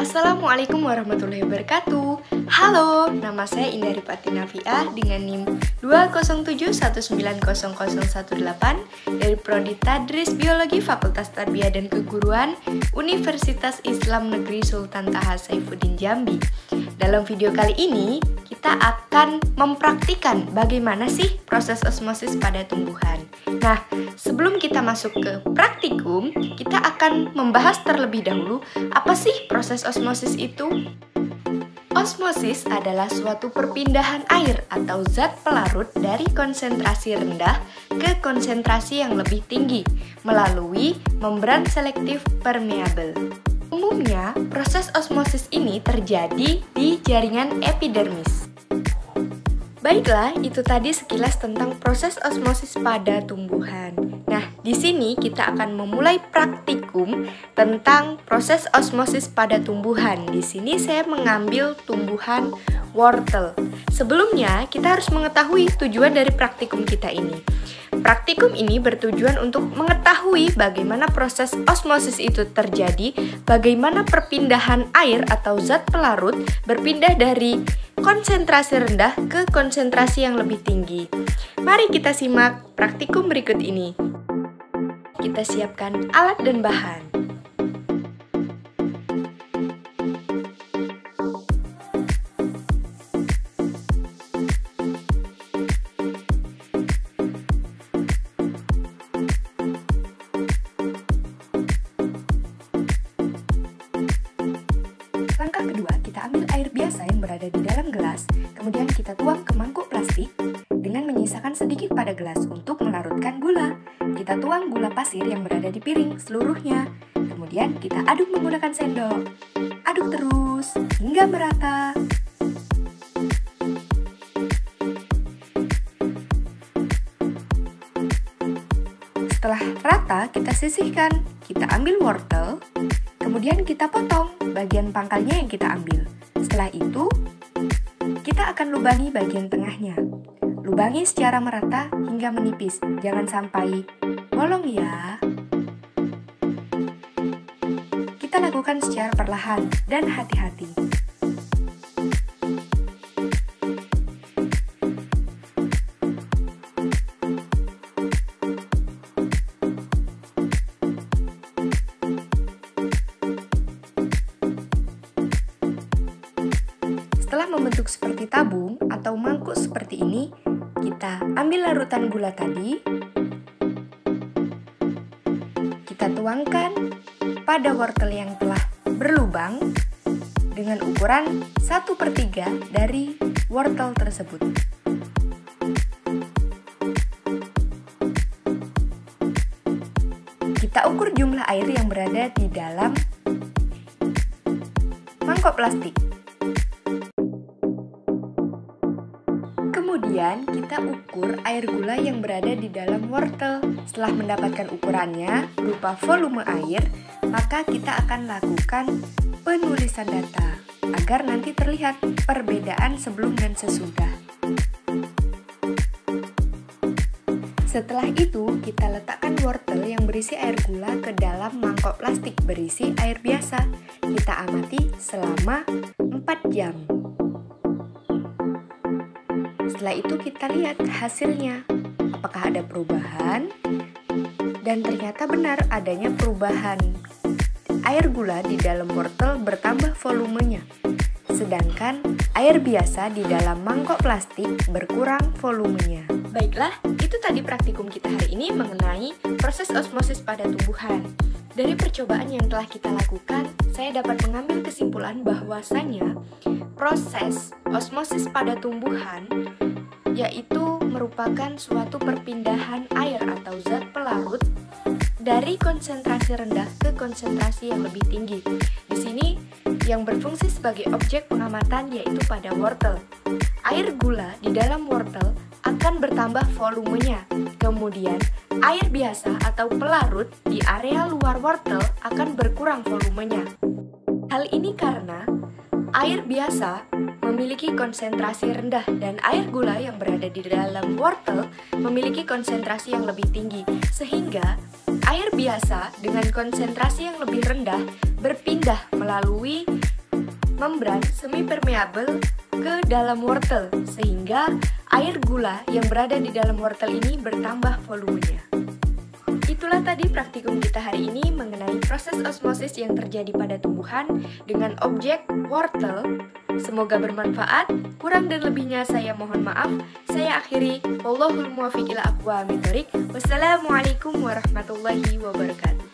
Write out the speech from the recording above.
Assalamualaikum warahmatullahi wabarakatuh. Halo, nama saya Indari Patinafiah dengan NIM 207190018 dari Prodi Tadris Biologi Fakultas Tarbiyah dan Keguruan Universitas Islam Negeri Sultan Taha Saifuddin Jambi. Dalam video kali ini, kita akan mempraktikkan bagaimana sih proses osmosis pada tumbuhan. Nah, sebelum kita masuk ke praktikum, kita akan membahas terlebih dahulu apa sih proses osmosis itu. Osmosis adalah suatu perpindahan air atau zat pelarut dari konsentrasi rendah ke konsentrasi yang lebih tinggi melalui membran selektif permeabel. Umumnya, proses osmosis ini terjadi di jaringan epidermis. Baiklah, itu tadi sekilas tentang proses osmosis pada tumbuhan. Nah, di sini kita akan memulai praktikum tentang proses osmosis pada tumbuhan. Di sini saya mengambil tumbuhan wortel. Sebelumnya, kita harus mengetahui tujuan dari praktikum kita ini. Praktikum ini bertujuan untuk mengetahui bagaimana proses osmosis itu terjadi, bagaimana perpindahan air atau zat pelarut berpindah dari konsentrasi rendah ke konsentrasi yang lebih tinggi. Mari kita simak praktikum berikut ini. Kita siapkan alat dan bahan. Langkah kedua, kita ambil air biasa yang berada di dalam gelas, kemudian kita tuang ke mangkuk plastik dengan menyisakan sedikit pada gelas untuk melarutkan gula. Kita tuang gula pasir yang berada di piring seluruhnya, kemudian kita aduk menggunakan sendok. Aduk terus hingga merata. Setelah rata, kita sisihkan. Kita ambil wortel, kemudian kita potong bagian pangkalnya yang kita ambil. Setelah itu, kita akan lubangi bagian tengahnya. Lubangi secara merata hingga menipis. Jangan sampai bolong ya. Kita lakukan secara perlahan dan hati-hati. Setelah membentuk seperti tabung atau mangkuk seperti ini, kita ambil larutan gula tadi, kita tuangkan pada wortel yang telah berlubang dengan ukuran 1/3 dari wortel tersebut. Kita ukur jumlah air yang berada di dalam mangkok plastik. Kemudian kita ukur air gula yang berada di dalam wortel. Setelah mendapatkan ukurannya berupa volume air, maka kita akan lakukan penulisan data agar nanti terlihat perbedaan sebelum dan sesudah. Setelah itu, kita letakkan wortel yang berisi air gula ke dalam mangkok plastik berisi air biasa. Kita amati selama 4 jam. Setelah itu kita lihat hasilnya, apakah ada perubahan, dan ternyata benar adanya perubahan. Air gula di dalam wortel bertambah volumenya, sedangkan air biasa di dalam mangkok plastik berkurang volumenya. Baiklah, itu tadi praktikum kita hari ini mengenai proses osmosis pada tumbuhan. Dari percobaan yang telah kita lakukan, saya dapat mengambil kesimpulan bahwasanya proses osmosis pada tumbuhan yaitu merupakan suatu perpindahan air atau zat pelarut dari konsentrasi rendah ke konsentrasi yang lebih tinggi. Di sini yang berfungsi sebagai objek pengamatan yaitu pada wortel. Air gula di dalam wortel akan bertambah volumenya. Kemudian air biasa atau pelarut di area luar wortel akan berkurang volumenya. Hal ini karena air biasa memiliki konsentrasi rendah dan air gula yang berada di dalam wortel memiliki konsentrasi yang lebih tinggi, sehingga air biasa dengan konsentrasi yang lebih rendah berpindah melalui membran semi-permeable ke dalam wortel, sehingga air gula yang berada di dalam wortel ini bertambah volumenya. Itulah tadi praktikum kita hari ini mengenai proses osmosis yang terjadi pada tumbuhan dengan objek wortel. Semoga bermanfaat. Kurang dan lebihnya saya mohon maaf. Saya akhiri. Wallahul muwaffiq ila aqwamit thoriq. Wassalamualaikum warahmatullahi wabarakatuh.